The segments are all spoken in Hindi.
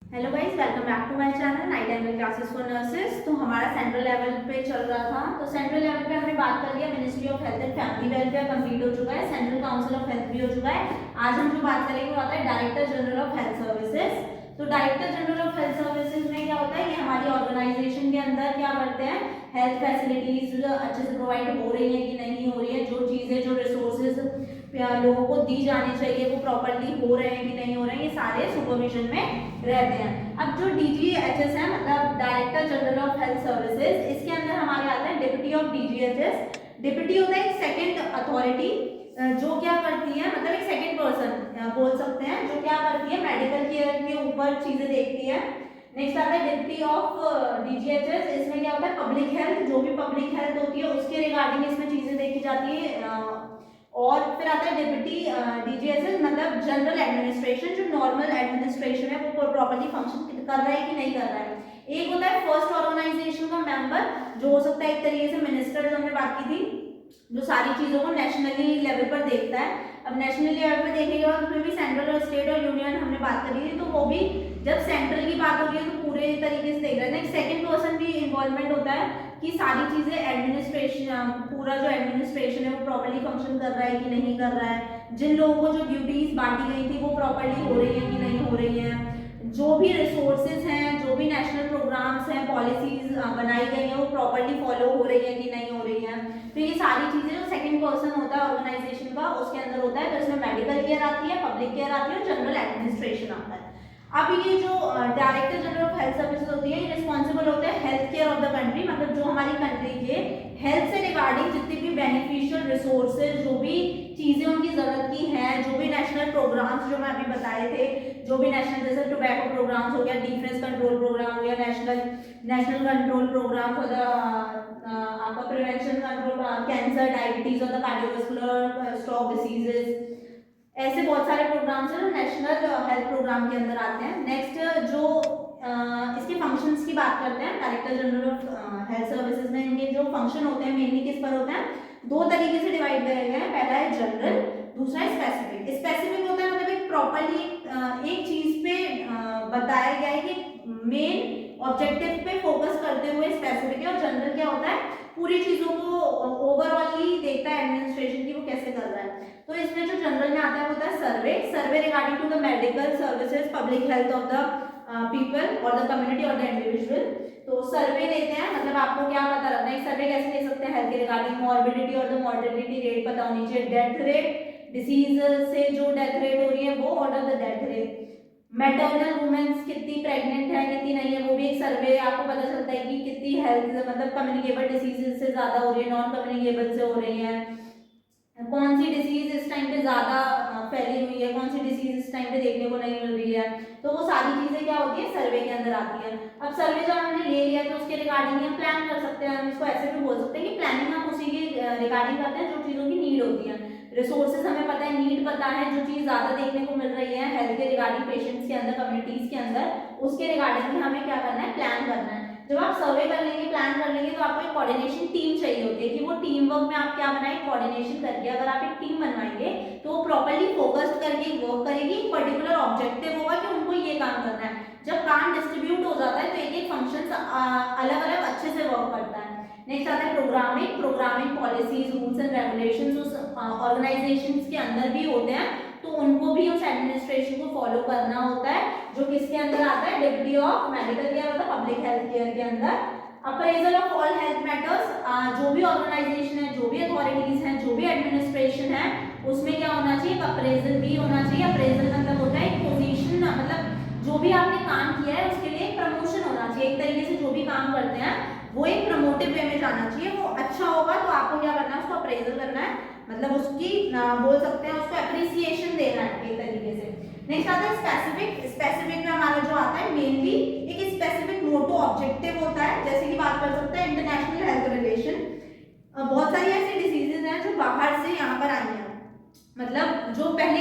Hello guys, welcome back to my channel Nightingale classes for nurses. तो हमारा सेंट्रल लेवल पे चल रहा था। तो सेंट्रल लेवल पे हमने बात कर लिया, ministry of health and family welfare complete हो चुका है, सेंट्रल काउंसिल ऑफ हेल्थ भी हो चुका है। आज हम जो बात करेंगे वो आता है director general of health services. तो director general of health services में क्या होता है, ये हमारी ऑर्गेनाइजेशन के अंदर क्या करते हैं, हेल्थ फैसिलिटीज अच्छे से प्रोवाइड हो रही है कि नहीं हो रही है, जो चीजें जो रिसोर्सेज लोगों को दी जानी चाहिए वो प्रॉपर्ली हो रहे हैं कि नहीं हो रहे हैं, ये सारे सुपरविजन में रहते हैं। अब जो DGHS है, मतलब director general of health services, इसके अंदर हमारे आते हैं डिप्टी ऑफ DGHS। डिप्टी होता है एक सेकंड अथॉरिटी जो क्या करती है, मतलब एक सेकंड पर्सन बोल सकते हैं, जो क्या करती है मेडिकल केयर के ऊपर चीजें देखती है। नेक्स्ट आता है डिप्टी ऑफ DGHS। इसमें क्या होता है, पब्लिक हेल्थ, जो भी पब्लिक हेल्थ होती है उसके रिगार्डिंग इसमें चीजें देखी जाती है। और फिर आता है डिप्टी DGHS, मतलब जनरल एडमिनिस्ट्रेशन, जो नॉर्मल एडमिनिस्ट्रेशन है वो प्रॉपर्ली फंक्शन कर रहा है कि नहीं कर रहा है। एक होता है फर्स्ट ऑर्गेनाइजेशन का मेंबर, जो हो सकता है एक तरीके से मिनिस्टर, जो हमने बात की थी, जो सारी चीजों को नेशनली लेवल पर देखता है। अब नेशनल लेवल पर देखने के बाद उसमें भी सेंट्रल और स्टेट और यूनियन हमने बात करी थी, तो वो भी जब सेंट्रल की बात होगी तो पूरे तरीके से देख रहे हैं। सेकंड पर्सन भी इन्वॉल्वमेंट होता है कि सारी चीजें एडमिनिस्ट्रेशन, पूरा जो एडमिनिस्ट्रेशन है वो प्रॉपर्ली फंक्शन कर रहा है कि नहीं कर रहा है, जिन लोगों को जो ड्यूटीज बांटी गई थी वो प्रॉपर्ली हो रही है कि नहीं हो रही है, जो भी रिसोर्सेज हैं, जो भी नेशनल प्रोग्राम्स हैं, पॉलिसीज बनाई गई हैं वो प्रॉपर्ली फॉलो हो रही है कि नहीं हो रही है। तो ये सारी चीजें जो सेकंड पर्सन होता है ऑर्गेनाइजेशन का, उसके अंदर होता है। तो इसमें मेडिकल केयर आती है, पब्लिक केयर आती है और जनरल एडमिनिस्ट्रेशन आता है। अब ये जो director general of health services होती है, ये रिस्पॉन्सिबल होते हैं health care of the country, मतलब जो हमारी कंट्री के हेल्थ से रिगार्डिंग जितनी भी बेनिफिशियल रिसोर्सेज, जो भी चीजें उनकी जरूरत की हैं, जो भी नेशनल प्रोग्राम्स जो मैं अभी बताए थे, जो भी नेशनल जैसे टोबैको प्रोग्राम्स हो गया, डिफरेंस कंट्रोल प्रोग्राम हो गया, national control programme for the आपका प्रिवेंशन कंट्रोल कैंसर, डायबिटीज और द कार्डियोवास्कुलर स्ट्रोक डिसीजेस, ऐसे बहुत सारे प्रोग्राम्स हैं जो नेशनल हेल्थ प्रोग्राम के अंदर आते हैं। नेक्स्ट जो इसके फंक्शंस की बात करते हैं, director general of health services में इनके जो फंक्शन होते हैं मेनली किस पर होते हैं, दो तरीके से डिवाइड करे गए हैं। पहला है जनरल, दूसरा है स्पेसिफिक। स्पेसिफिक होता है मतलब एक प्रॉपर्ली एक चीज पे बताया गया है कि मेन ऑब्जेक्टिव पे फोकस करते हुए स्पेसिफिक है। और जनरल क्या होता है, पूरी चीजों को ओवरऑली देखता है एडमिनिस्ट्रेशन की वो कैसे कर रहा है। तो इसमें जो जनरल में आता है वो होता है survey regarding to the medical services, public health of the people और द कम्युनिटी और द इंडिविजुअल। तो सर्वे लेते हैं, मतलब आपको क्या पता रखना है, सर्वे कैसे ले सकते हैं, हेल्थ के रिगार्डिंग मॉर्बिडिटी और द मॉर्टेलिटी रेट पता होनी चाहिए, डेथ रेट, डिसीज से जो डेथ रेट हो रही है वो, और the death rate, maternal women's कितनी प्रेग्नेंट है कितनी नहीं है, वो भी एक सर्वे आपको पता चलता है कि कितनी हेल्थ मतलब कम्युनिकेबल डिसीजेस से ज्यादा हो रही है, नॉन कम्युनिकेबल से हो रही है, कौन सी डिसीज इस टाइम पे ज्यादा फैली हुई है, कौन सी डिसीज इस टाइम पे देखने को नहीं मिल रही है। तो वो सारी चीजें क्या होती है, सर्वे के अंदर आती है। अब सर्वे जब हमने ले लिया तो उसके रिगार्डिंग हम प्लान कर सकते हैं, हम इसको ऐसे भी बोल सकते हैं कि प्लानिंग हम उसी की रिगार्डिंग करते हैं जो चीजों की नीड होती है। रिसोर्सेज हमें पता है, नीड पता है, जो चीज ज्यादा देखने को मिल रही है हेल्थ के रिगार्डिंग पेशेंट्स के अंदर, कम्युनिटीज के अंदर, उसके रिगार्डिंग भी हमें क्या करना है, प्लान करना है। जब आप सर्वे कर लेंगे, प्लान कर लेंगे, तो आपको एक कोऑर्डिनेशन टीम चाहिए होती है कि वो टीम वर्क में आप क्या बनाए, कोऑर्डिनेशन करके। अगर आप एक टीम बनवाएंगे तो वो प्रॉपर्ली फोकस्ड करके वर्क करेगी, एक पर्टिकुलर ऑब्जेक्टिव होगा कि उनको ये काम करना है। जब काम डिस्ट्रीब्यूट हो जाता है तो एक एक फंक्शन अलग अलग अच्छे से वर्क करता है। नेक्स्ट आता है programming policies, rules and regulations उस ऑर्गेनाइजेशंस के अंदर भी होते हैं, तो उनको भी उस एडमिनिस्ट्रेशन को फॉलो करना होता है, जो किसके अंदर आता है, डिप्टी ऑफ मेडिकल केयर और पब्लिक हेल्थ केयर के अंदर। Appraisal of all health matters, जो भी ऑर्गेनाइजेशन है, जो भी अथॉरिटीज हैं, जो भी एडमिनिस्ट्रेशन है, उसमें क्या होना चाहिए, अप्रेजल भी होना चाहिए। अप्रेजल मतलब होता है एक पोजीशन, मतलब जो भी आपने काम किया है उसके लिए एक प्रमोशन होना चाहिए। एक तरीके से जो भी काम करते हैं वो एक प्रमोटिव वे में जाना चाहिए, वो अच्छा होगा तो आपको क्या करना है, उसको अप्रेजल करना है, मतलब उसकी बोल सकते हैं उसको अप्रिसिएशन देना है एक तरीके से। नेक्स्ट आता है स्पेसिफिक में हमारा जो आता है मेनली एक स्पेसिफिक मोटो ऑब्जेक्टिव होता है, जैसे कि बात कर सकते हैं इंटरनेशनल हेल्थ रिलेशन। बहुत सारी ऐसी डिसीजेज हैं जो बाहर से यहाँ पर आई हैं, मतलब जो पहले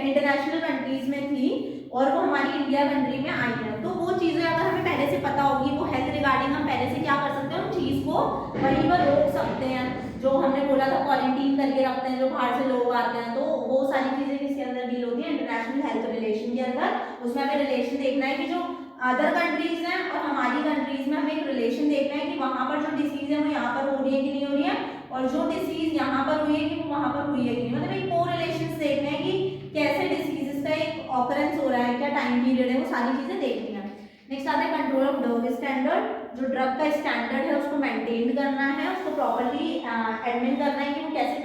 इंटरनेशनल कंट्रीज में थी और वो हमारी इंडिया कंट्री में आई है। तो वो चीजें अगर हमें पहले से पता होगी, वो हेल्थ रिगार्डिंग हम पहले से क्या कर सकते हैं, उन चीज को वहीं पर रोक सकते हैं। जो हमने बोला था क्वारंटीन करके रखते हैं जो बाहर से लोग आते हैं, तो वो सारी चीजें किसके अंदर डील होती है, इंटरनेशनल हेल्थ रिलेशन के अंदर। उसमें हमें रिलेशन देखना है कि जो अदर कंट्रीज हैं और हमारी कंट्रीज में हमें एक रिलेशन देखना है कि वहाँ पर जो डिसीज है वो यहाँ पर हो रही है कि नहीं हो रही है, और जो डिसीज यहाँ पर हुई है कि वो वहाँ पर हुई है कि नहीं, मतलब एक कोरिलेशंस देखना है कि कैसे डिसीजेस का एक ऑकरेंस हो रहा है, क्या टाइम पीरियड है, वो सारी चीजें देखनी है। नेक्स्ट आता है कंट्रोल ऑफ ड्रग स्टैंडर्ड। जो ड्रग का स्टैंडर्ड है उसको मेंटेन करना है, उसको प्रॉपर्ली एडमिन करना है कि वो कैसे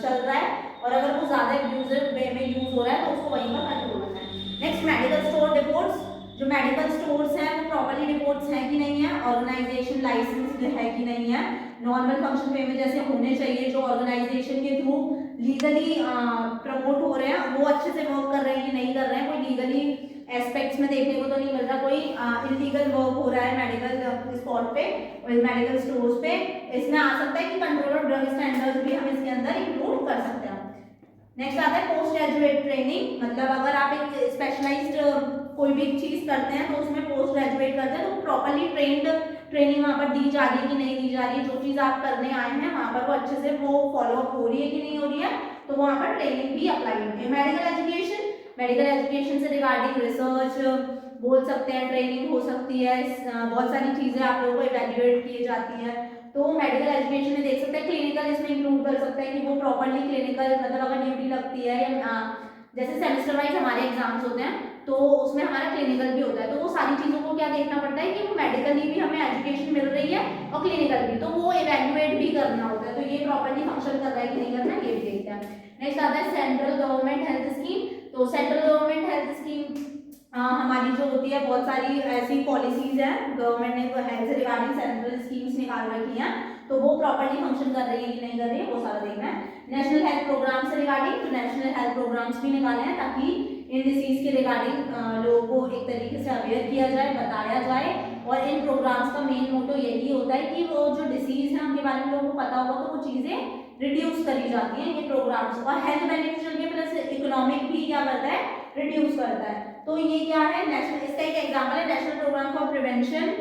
चल रहा है, और अगर वो ज्यादा एब्यूजिव वे में यूज हो रहा है तो उसको वहीं पर कंट्रोल करना है। Next medical store reports. जो मेडिकल स्टोर्स हैं वो प्रॉपर्ली रिपोर्ट्स हैं कि नहीं है, ऑर्गेनाइजेशन लाइसेंस है कि नहीं है, नॉर्मल फंक्शन वे में जैसे होने चाहिए, जो ऑर्गेनाइजेशन के थ्रू लीगली प्रमोट हो रहे हैं वो अच्छे से वर्क कर रहे हैं कि नहीं कर रहे हैं, कोई लीगली एस्पेक्ट्स में देखने को तो नहीं मिल रहा, कोई इलीगल वर्क हो रहा है मेडिकल स्पॉट पे और मेडिकल स्टोर्स पे। इसमें आ सकता है कि कंट्रोल ऑफ ड्रग स्टैंडर्ड्स भी हम इसके अंदर इंक्लूड कर सकते हैं। नेक्स्ट आता है पोस्ट ग्रेजुएट ट्रेनिंग। मतलब अगर आप एक स्पेशलाइज्ड कोई भी चीज करते हैं तो उसमें पोस्ट ग्रेजुएट करते हैं तो प्रॉपर्ली ट्रेनिंग वहाँ पर दी जा रही है कि नहीं दी जा रही है, जो चीज आप करने आए हैं वहाँ पर वो अच्छे से वो फॉलो अप हो रही है कि नहीं हो रही है, तो वहाँ पर ट्रेनिंग भी अप्लाई होती है। मेडिकल एजुकेशन से रिगार्डिंग रिसर्च बोल सकते हैं, ट्रेनिंग हो सकती है, बहुत सारी चीजें आप लोगों को इवेल्युएट की जाती है, तो मेडिकल एजुकेशन में देख सकते हैं। क्लिनिकल इसमें इंक्लूड कर सकते हैं कि वो प्रॉपर्ली क्लिनिकल, मतलब अगर ड्यूटी लगती है या जैसे सेमेस्टर वाइज हमारे एग्जाम्स होते हैं तो उसमें हमारा क्लिनिकल भी होता है, तो वो सारी चीजों को क्या देखना पड़ता है कि वो मेडिकली भी हमें एजुकेशन मिल रही है और क्लिनिकल भी, तो वो इवेल्युएट भी करना होता है, तो ये प्रॉपर्ली फंक्शन कर रहा है कि नहीं कर रहा है, ये भी देखते हैं। नेक्स्ट आता है सेंट्रल गवर्नमेंट हेल्थ स्कीम। तो सेंट्रल गवर्नमेंट हेल्थ स्कीम हमारी जो होती है, बहुत सारी ऐसी पॉलिसीज हैं गवर्नमेंट ने हेल्थ से रिगार्डिंग सेंट्रल स्कीम्स निकाल रखी हैं, तो वो प्रॉपर्ली फंक्शन कर रही है कि नहीं कर रही है, वो सारा देखना है। नेशनल हेल्थ प्रोग्राम से रिगार्डिंग तो नेशनल हेल्थ प्रोग्राम्स भी निकाले हैं ताकि इन डिसीज के रिगार्डिंग लोगों को एक तरीके से अवेयर किया जाए, बताया जाए, और इन प्रोग्राम्स का मेन मोटो यही होता है कि वो जो डिसीज है उनके बारे में लोगों को पता होगा तो वो चीजें रिड्यूस करी जाती हैं ये प्रोग्राम्स, और हेल्थ बेनिफिशियल के प्लस इकोनॉमिक भी क्या करता है, रिड्यूस करता है। तो ये क्या है, नेशनल, इसका एक एग्जांपल है national programme for prevention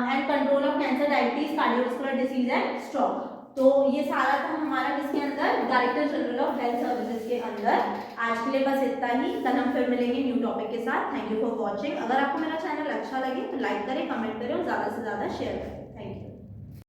and control of cancer, diabetes, cardiovascular disease and stroke. तो ये सारा था हमारा किसके अंदर, director general of health services के अंदर। आज के लिए बस इतना ही, कल हम फिर मिलेंगे न्यू टॉपिक के साथ। Thank you for watching. अगर आपको मेरा चैनल अच्छा लगे तो लाइक करें, कमेंट करें और ज़्यादा से ज़्यादा शेयर करें।